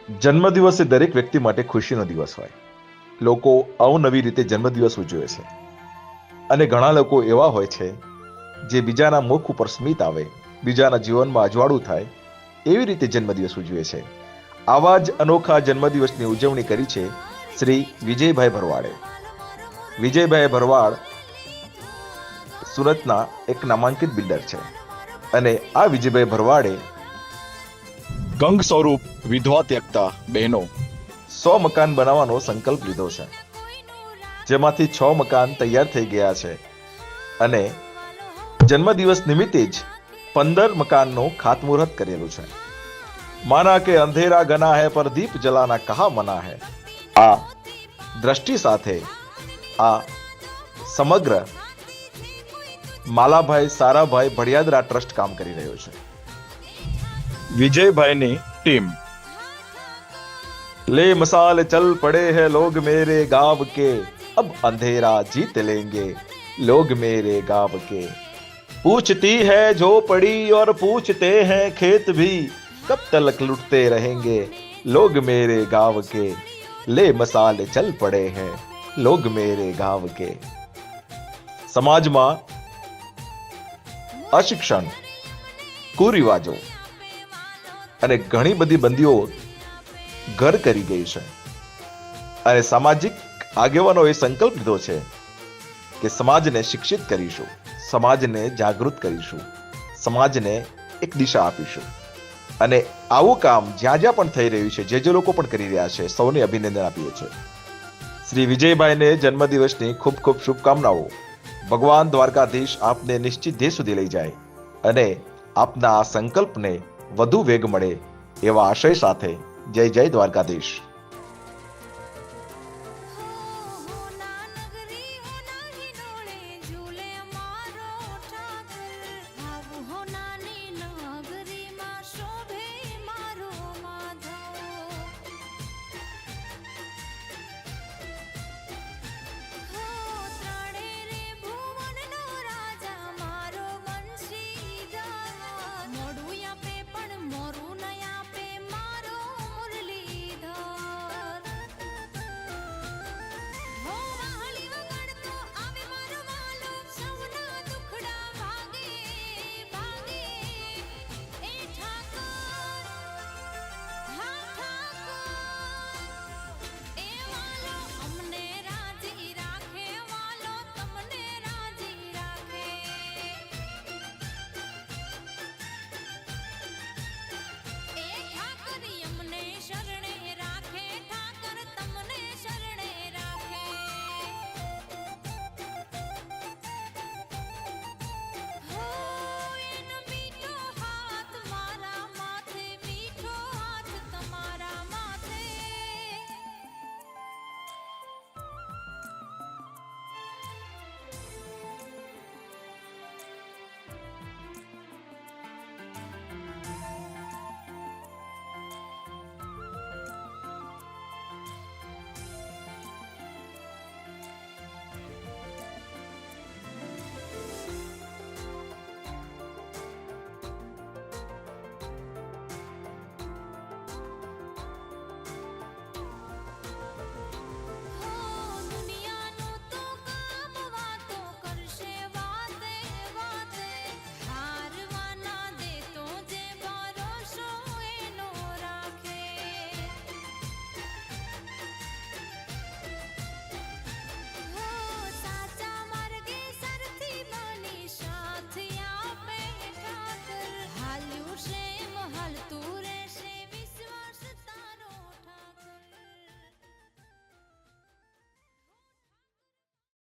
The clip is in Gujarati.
જન્મદિવસ એ દરેક વ્યક્તિ માટે ખુશીનો દિવસ હોય. લોકો અવનવી રીતે જન્મદિવસ ઉજવે છે અને ઘણા લોકો એવા હોય છે જે બીજાના મુખ ઉપર સ્મિત આવે, બીજાના જીવનમાં અજવાળું થાય એવી રીતે જન્મદિવસ ઉજવે છે. આવા જ અનોખા જન્મદિવસની ઉજવણી કરી છે શ્રી વિજયભાઈ ભરવાડે. વિજયભાઈ ભરવાડ સુરતના એક નામાંકિત બિલ્ડર છે અને આ વિજયભાઈ ભરવાડે ગંગ સ્વરૂપ વિધવા ત્યક્તા બહેનો 100 મકાન બનાવવાનો સંકલ્પ લીધો છે, જેમાંથી 6 મકાન તૈયાર થઈ ગયા છે અને જન્મદિવસ નિમિત્તે જ 15 મકાનનું ખાતમુહૂર્ત કરેલું છે. માના કે અંધેરા ગના હૈ પર દીપ જલાના કહા મના હૈ. આ દ્રષ્ટિ સાથે આ સમગ્ર માલાભાઈ સારાભાઈ ભડિયાદરા ટ્રસ્ટ કામ કરી રહ્યો છે. વિજયભાઈની ટીમ ले मसाल चल पड़े हैं लोग मेरे गांव के, अब अंधेरा जीत लेंगे लोग मेरे गांव के. पूछती है झोपड़ी और पूछते हैं खेत भी, कब तक लुटते रहेंगे लोग मेरे गांव के. ले मसाल चल पड़े हैं लोग मेरे गांव के. સમાજમાં અશિક્ષણ, કુરિવાજો અને ઘણી બધી બંદીઓ ઘર કરી ગઈ છે અને સામાજિક આગેવાનોએ સંકલ્પ લીધો છે કે સમાજને શિક્ષિત કરીશું, સમાજને જાગૃત કરીશું, સમાજને એક દિશા આપીશું. અને આવું કામ જ્યાં જ્યાં પણ થઈ રહ્યું છે, જે લોકો પણ કરી રહ્યા છે, સૌને અભિનંદન આપીએ છીએ. શ્રી વિજયભાઈને જન્મદિવસની ખૂબ ખૂબ શુભકામનાઓ. ભગવાન દ્વારકાધીશ આપને નિશ્ચિત ધ્યેય સુધી લઈ જાય અને આપના આ સંકલ્પને વધુ વેગ મળે એવા આશય સાથે જય જય દ્વારકાધીશ.